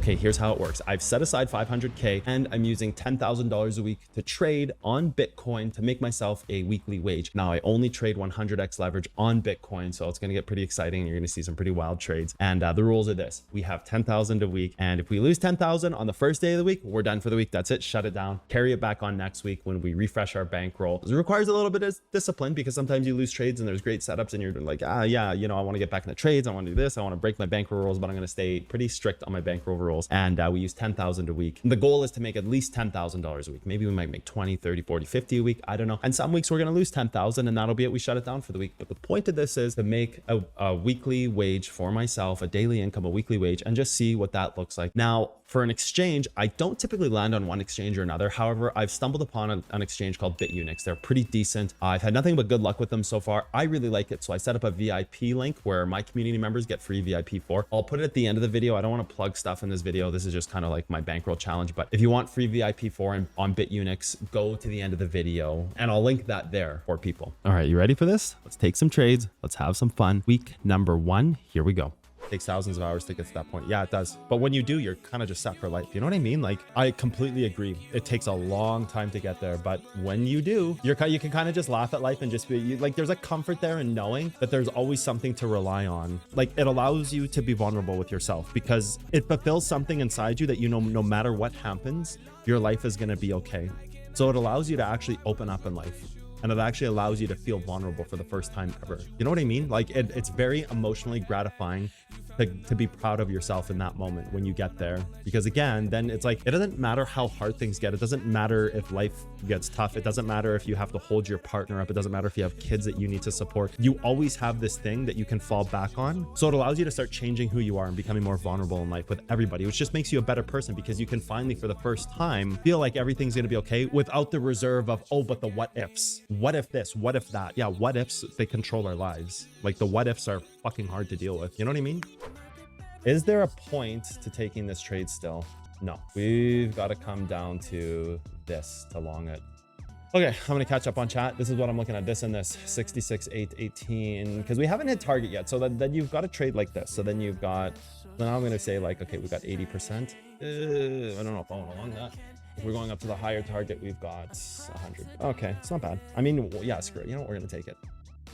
Okay, here's how it works. I've set aside 500K and I'm using $10,000 a week to trade on Bitcoin to make myself a weekly wage. Now I only trade 100x leverage on Bitcoin, so it's going to get pretty exciting. You're going to see some pretty wild trades. And the rules are this: we have 10,000 a week, and if we lose 10,000 on the first day of the week, we're done for the week. That's it. Shut it down. Carry it back on next week when we refresh our bankroll. It requires a little bit of discipline because sometimes you lose trades and there's great setups and you're like, yeah, you know, I want to get back in the trades. I want to do this. I want to break my bankroll rules, but I'm going to stay pretty strict on my bankroll rules. And we use 10,000 a week. The goal is to make at least $10,000 a week. Maybe we might make 20, 30, 40, 50 a week. I don't know. And some weeks we're going to lose 10,000 and that'll be it. We shut it down for the week. But the point of this is to make a weekly wage for myself, a daily income, a weekly wage, and just see what that looks like. Now, for an exchange, I don't typically land on one exchange or another. However, I've stumbled upon an exchange called BitUnix. They're pretty decent. I've had nothing but good luck with them so far. I really like it. So I set up a VIP link where my community members get free VIP for. I'll put it at the end of the video. I don't want to plug stuff in this video. This is just kind of like my bankroll challenge. But if you want free VIP for on BitUnix, go to the end of the video and I'll link that there for people. All right, you ready for this? Let's take some trades. Let's have some fun. Week number 1. Here we go. Takes thousands of hours to get to that point. Yeah, it does. But when you do, you're kind of just set for life. You know what I mean? Like, I completely agree. It takes a long time to get there, but when you do, you can kind of just laugh at life and just be like, there's a comfort there in knowing that there's always something to rely on. Like, it allows you to be vulnerable with yourself because it fulfills something inside you that, you know, no matter what happens, your life is going to be okay. So it allows you to actually open up in life. And it actually allows you to feel vulnerable for the first time ever. You know what I mean? Like it's very emotionally gratifying to be proud of yourself in that moment when you get there. Because again, then it's like, it doesn't matter how hard things get. It doesn't matter if life gets tough. It doesn't matter if you have to hold your partner up. It doesn't matter if you have kids that you need to support. You always have this thing that you can fall back on. So it allows you to start changing who you are and becoming more vulnerable in life with everybody, which just makes you a better person because you can finally, for the first time, feel like everything's going to be okay without the reserve of, oh, but the what ifs. What if this? What if that? Yeah, what ifs, they control our lives. Like the what ifs are fucking hard to deal with. You know what I mean? Is there a point to taking this trade still? No, we've got to come down to this to long it. Okay, I'm going to catch up on chat. This is what I'm looking at, this and this, 66, 8, 18, because we haven't hit target yet. So then you've got to trade like this. So then you've got, then I'm going to say like, okay, we've got 80%. I don't know if I want to long that. If we're going up to the higher target, we've got 100. Okay, it's not bad. I mean, yeah, screw it. You know what? We're going to take it.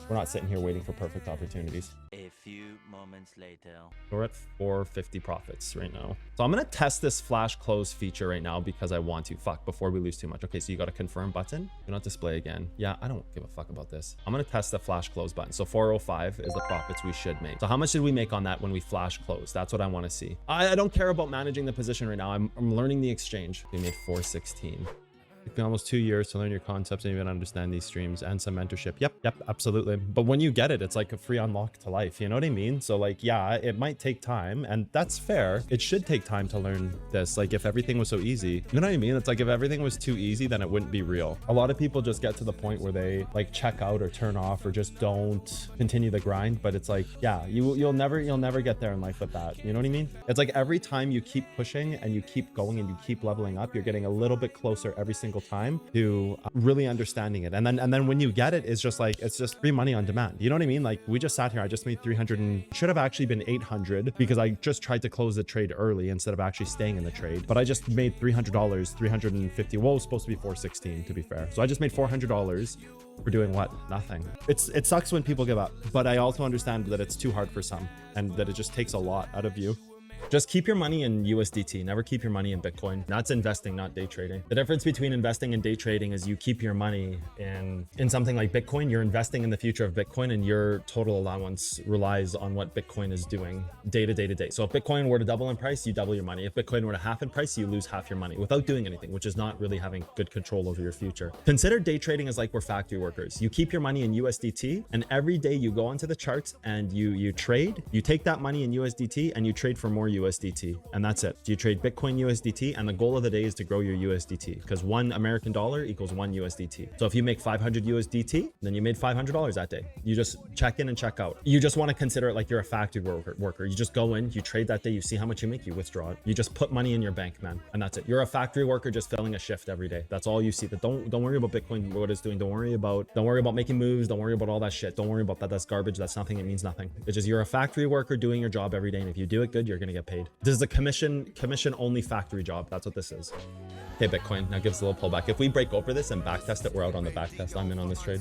We're not sitting here waiting for perfect opportunities. A few moments later. We're at 450 profits right now. So I'm going to test this flash close feature right now because I want to. Fuck, before we lose too much. Okay, so you got a confirm button. Do not display again. Yeah, I don't give a fuck about this. I'm going to test the flash close button. So 405 is the profits we should make. So how much did we make on that when we flash close? That's what I want to see. I don't care about managing the position right now. I'm learning the exchange. We made 416. It's been almost 2 years to learn your concepts and even understand these streams and some mentorship. Yep, absolutely. But when you get it, it's like a free unlock to life. You know what I mean? So like, yeah, it might take time and that's fair. It should take time to learn this. Like if everything was so easy, you know what I mean? It's like if everything was too easy, then it wouldn't be real. A lot of people just get to the point where they like check out or turn off or just don't continue the grind. But it's like, yeah, you'll never get there in life with that. You know what I mean? It's like every time you keep pushing and you keep going and you keep leveling up, you're getting a little bit closer every single time to really understanding it. And then when you get it, it's just like, it's just free money on demand. You know what I mean? Like we just sat here, I just made 300 and should have actually been 800 because I just tried to close the trade early instead of actually staying in the trade. But I just made $300, 350. Well, it was supposed to be 416 to be fair. So I just made $400 for doing what? Nothing. It sucks when people give up, but I also understand that it's too hard for some and that it just takes a lot out of you. Just keep your money in USDT. Never keep your money in Bitcoin. That's investing, not day trading. The difference between investing and day trading is you keep your money in something like Bitcoin. You're investing in the future of Bitcoin and your total allowance relies on what Bitcoin is doing day to day to day. So if Bitcoin were to double in price, you double your money. If Bitcoin were to half in price, you lose half your money without doing anything, which is not really having good control over your future. Consider day trading as like we're factory workers. You keep your money in USDT and every day you go onto the charts and you trade, you take that money in USDT and you trade for more USDT, and that's it. You trade Bitcoin USDT, and the goal of the day is to grow your USDT because one American dollar equals one USDT. So if you make 500 USDT, then you made $500 that day. You just check in and check out. You just want to consider it like you're a factory worker. You just go in, you trade that day, you see how much you make, you withdraw it. You just put money in your bank, man, and that's it. You're a factory worker just filling a shift every day. That's all you see. That don't worry about Bitcoin, what it's doing. Don't worry about making moves. Don't worry about all that shit. Don't worry about that. That's garbage. That's nothing. It means nothing. It's just you're a factory worker doing your job every day, and if you do it good, you're gonna get paid. This is a commission only factory job. That's what this is. Okay, Bitcoin now gives a little pullback. If we break over this and backtest it, we're out on the backtest. I'm in on this trade.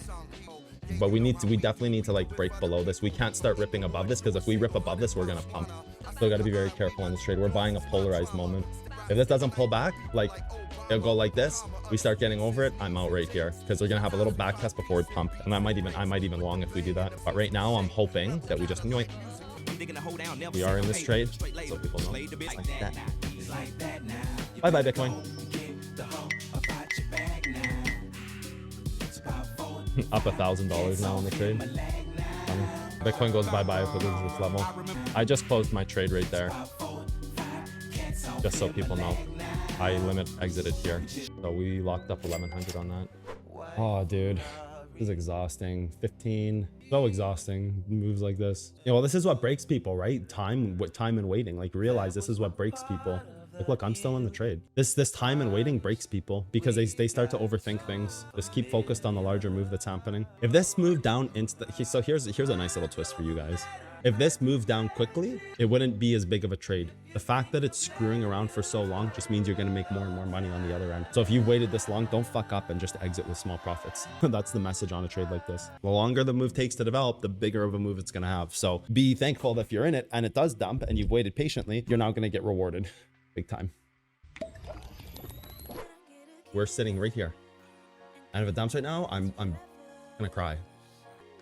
But we definitely need to like break below this. We can't start ripping above this, because if we rip above this, we're gonna pump. So got to be very careful in this trade. We're buying a polarized moment. If this doesn't pull back, like it'll go like this, we start getting over it, I'm out right here, because we're gonna have a little back test before we pump, and I might even long if we do that. But right now I'm hoping that we just yoink. We are in this trade, so people know. Like that. Bye bye Bitcoin. Up $1,000 now on the trade. Bitcoin goes bye-bye if it loses this level. I just closed my trade right there, just so people know. I limit exited here, so we locked up 1100 on that. Oh dude, this is exhausting. 15, so exhausting, moves like this. Yeah, well, this is what breaks people, right? Time and waiting. Like, realize this is what breaks people. Like, look, I'm still in the trade. This time and waiting breaks people, because they start to overthink things. Just keep focused on the larger move that's happening. If this moved down so here's a nice little twist for you guys. If this moved down quickly, it wouldn't be as big of a trade. The fact that it's screwing around for so long just means you're going to make more and more money on the other end. So if you've waited this long, don't fuck up and just exit with small profits. That's the message on a trade like this. The longer the move takes to develop, the bigger of a move it's going to have. So be thankful that if you're in it and it does dump and you've waited patiently, you're now going to get rewarded big time. We're sitting right here, and if it dumps right now, I'm gonna cry.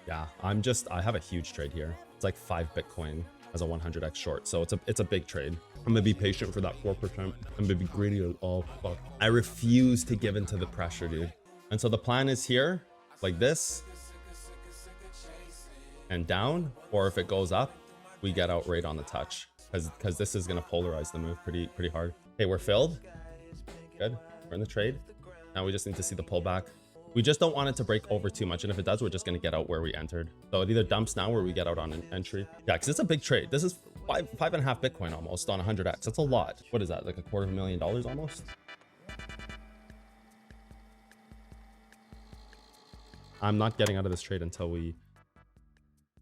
Yeah, I have a huge trade here. It's like 5 Bitcoin as a 100x short, so it's a big trade. I'm gonna be patient for that 4%. I'm gonna be greedy as all fuck. I refuse to give into the pressure, dude. And so the plan is here, like this, and down, or if it goes up, we get out right on the touch, because this is gonna polarize the move pretty hard. Okay, we're filled. Good. We're in the trade. Now we just need to see the pullback. We just don't want it to break over too much, and if it does, we're just going to get out where we entered. So it either dumps now or we get out on an entry. Yeah, because it's a big trade. This is 5.5 Bitcoin almost on 100x. That's a lot. What is that, like $250,000 almost? I'm not getting out of this trade until we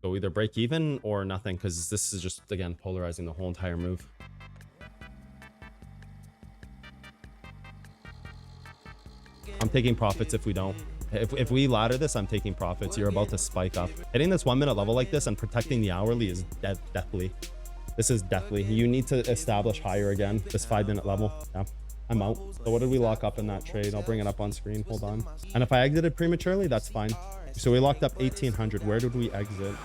go either break even or nothing, because this is just, again, polarizing the whole entire move. I'm taking profits if we don't. If we ladder this, I'm taking profits. You're about to spike up. Hitting this 1 minute level like this and protecting the hourly is deathly. This is deathly. You need to establish higher again, this 5 minute level. Yeah, I'm out. So what did we lock up in that trade? I'll bring it up on screen. Hold on. And if I exited prematurely, that's fine. So we locked up 1800. Where did we exit?